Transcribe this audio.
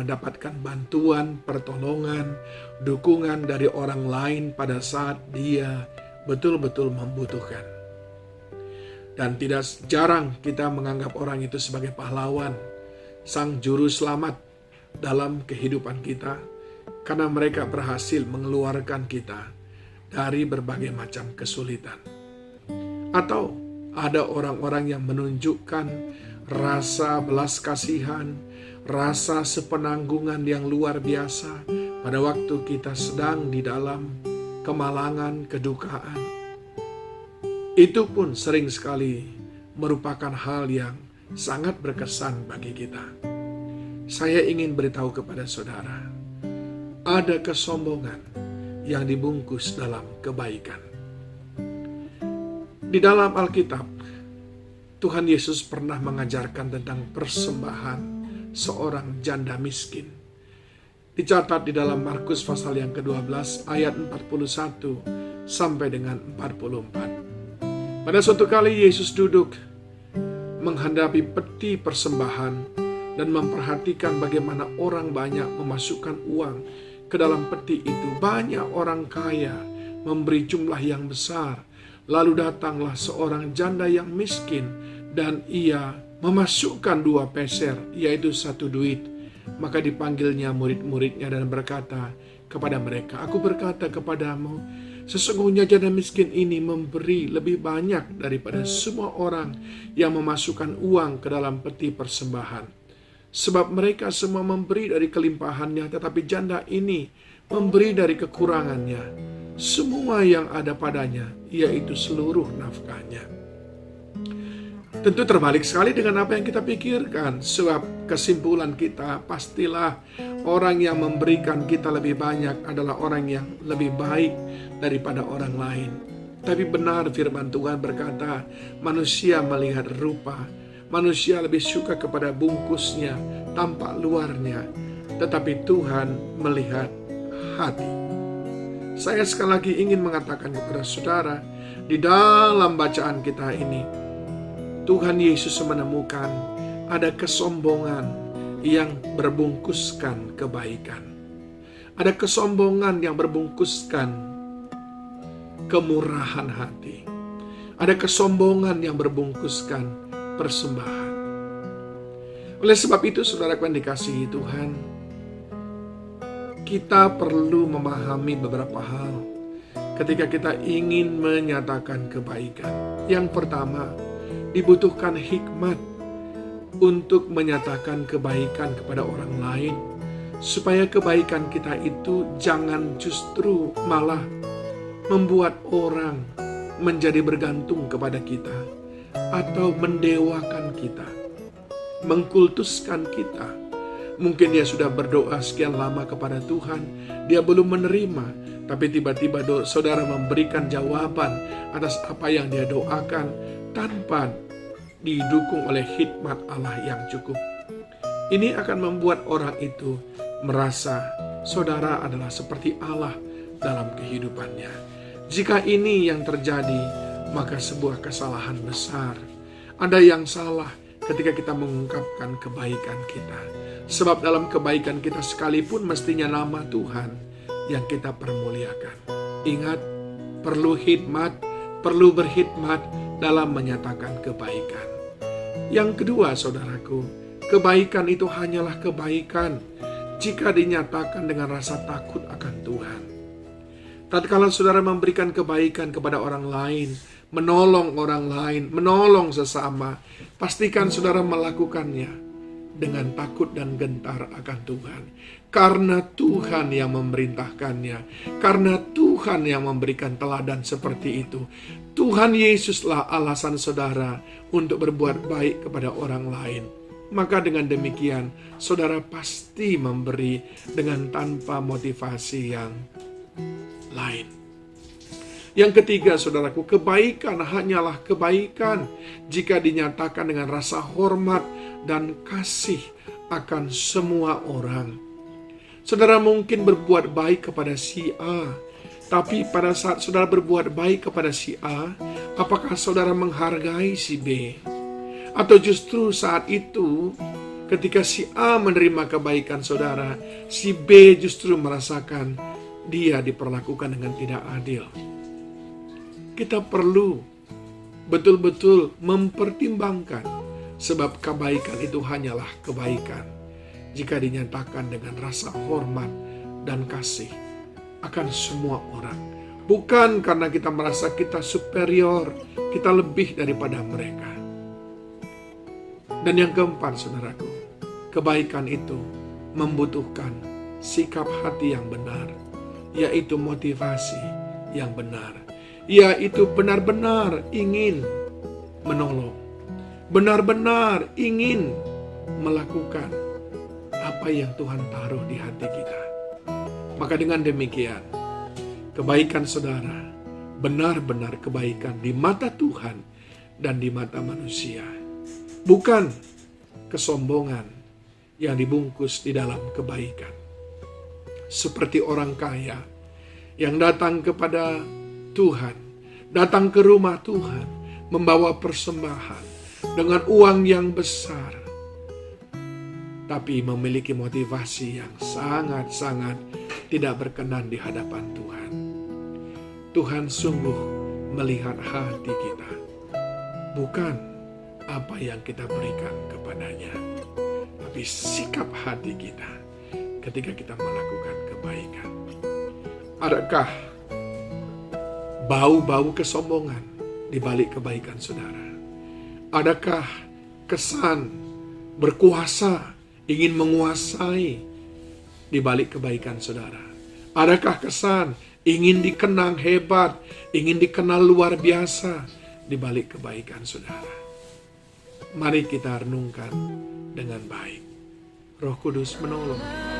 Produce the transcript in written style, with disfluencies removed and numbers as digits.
mendapatkan bantuan, pertolongan, dukungan dari orang lain pada saat dia betul-betul membutuhkan. Dan tidak jarang kita menganggap orang itu sebagai pahlawan, sang juru selamat dalam kehidupan kita, karena mereka berhasil mengeluarkan kita dari berbagai macam kesulitan. Atau ada orang-orang yang menunjukkan rasa belas kasihan, rasa sepenanggungan yang luar biasa pada waktu kita sedang di dalam kemalangan, kedukaan. Itu pun sering sekali merupakan hal yang sangat berkesan bagi kita. Saya ingin beritahu kepada saudara, ada kesombongan yang dibungkus dalam kebaikan. Di dalam Alkitab, Tuhan Yesus pernah mengajarkan tentang persembahan seorang janda miskin. Dicatat di dalam Markus pasal yang ke-12 ayat 41 sampai dengan 44. Pada suatu kali Yesus duduk menghadapi peti persembahan dan memperhatikan bagaimana orang banyak memasukkan uang ke dalam peti itu. Banyak orang kaya memberi jumlah yang besar. Lalu datanglah seorang janda yang miskin dan ia memasukkan 2 peser, yaitu 1 duit. Maka dipanggilnya murid-muridnya dan berkata kepada mereka, "Aku berkata kepadamu, sesungguhnya janda miskin ini memberi lebih banyak daripada semua orang yang memasukkan uang ke dalam peti persembahan. Sebab mereka semua memberi dari kelimpahannya, tetapi janda ini memberi dari kekurangannya, semua yang ada padanya, yaitu seluruh nafkahnya." Tentu terbalik sekali dengan apa yang kita pikirkan, sebab kesimpulan kita pastilah orang yang memberikan kita lebih banyak adalah orang yang lebih baik daripada orang lain. Tapi benar firman Tuhan berkata, manusia melihat rupa, manusia lebih suka kepada bungkusnya, tampak luarnya, tetapi Tuhan melihat hati. Saya sekali lagi ingin mengatakan kepada saudara, di dalam bacaan kita ini, Tuhan Yesus menemukan ada kesombongan yang berbungkuskan kebaikan. Ada kesombongan yang berbungkuskan kemurahan hati. Ada kesombongan yang berbungkuskan persembahan. Oleh sebab itu, saudara yang dikasihi Tuhan, kita perlu memahami beberapa hal ketika kita ingin menyatakan kebaikan. Yang pertama, dibutuhkan hikmat untuk menyatakan kebaikan kepada orang lain, supaya kebaikan kita itu jangan justru malah membuat orang menjadi bergantung kepada kita, atau mendewakan kita, mengkultuskan kita. Mungkin dia sudah berdoa sekian lama kepada Tuhan, dia belum menerima, tapi tiba-tiba saudara memberikan jawaban atas apa yang dia doakan tanpa didukung oleh hikmat Allah yang cukup. Ini akan membuat orang itu merasa saudara adalah seperti Allah dalam kehidupannya. Jika ini yang terjadi, maka sebuah kesalahan besar. Ada yang salah ketika kita mengungkapkan kebaikan kita. Sebab dalam kebaikan kita sekalipun mestinya nama Tuhan yang kita permuliakan. Ingat, perlu hikmat, perlu berhikmat dalam menyatakan kebaikan. Yang kedua, saudaraku, kebaikan itu hanyalah kebaikan jika dinyatakan dengan rasa takut akan Tuhan. Tatkala saudara memberikan kebaikan kepada orang lain, menolong orang lain, menolong sesama, pastikan saudara melakukannya dengan takut dan gentar akan Tuhan. Karena Tuhan yang memerintahkannya, karena Tuhan yang memberikan teladan seperti itu. Tuhan Yesuslah alasan saudara untuk berbuat baik kepada orang lain. Maka dengan demikian, saudara pasti memberi dengan tanpa motivasi yang lain. Yang ketiga, saudaraku, kebaikan hanyalah kebaikan jika dinyatakan dengan rasa hormat dan kasih akan semua orang. Saudara mungkin berbuat baik kepada si A, tapi pada saat saudara berbuat baik kepada si A, apakah saudara menghargai si B? Atau justru saat itu Ketika si A menerima kebaikan saudara, si B justru merasakan dia diperlakukan dengan tidak adil. Kita perlu betul-betul mempertimbangkan, sebab kebaikan itu hanyalah kebaikan jika dinyatakan dengan rasa hormat dan kasih akan semua orang. Bukan karena kita merasa kita superior, kita lebih daripada mereka. Dan yang keempat, saudaraku, kebaikan itu membutuhkan sikap hati yang benar, yaitu motivasi yang benar, yaitu benar-benar ingin menolong, benar-benar ingin melakukan apa yang Tuhan taruh di hati kita. Maka dengan demikian, kebaikan saudara benar-benar kebaikan di mata Tuhan dan di mata manusia. Bukan kesombongan yang dibungkus di dalam kebaikan. Seperti orang kaya yang datang kepada Tuhan, datang ke rumah Tuhan, membawa persembahan dengan uang yang besar, tapi memiliki motivasi yang sangat-sangat tidak berkenan di hadapan Tuhan. Tuhan sungguh melihat hati kita, bukan apa yang kita berikan kepadanya, tapi sikap hati kita ketika kita melakukan kebaikan. Adakah bau-bau kesombongan di balik kebaikan saudara? Adakah kesan berkuasa, ingin menguasai di balik kebaikan saudara? Adakah kesan ingin dikenang hebat, ingin dikenal luar biasa di balik kebaikan saudara? Mari kita renungkan dengan baik. Roh Kudus menolong.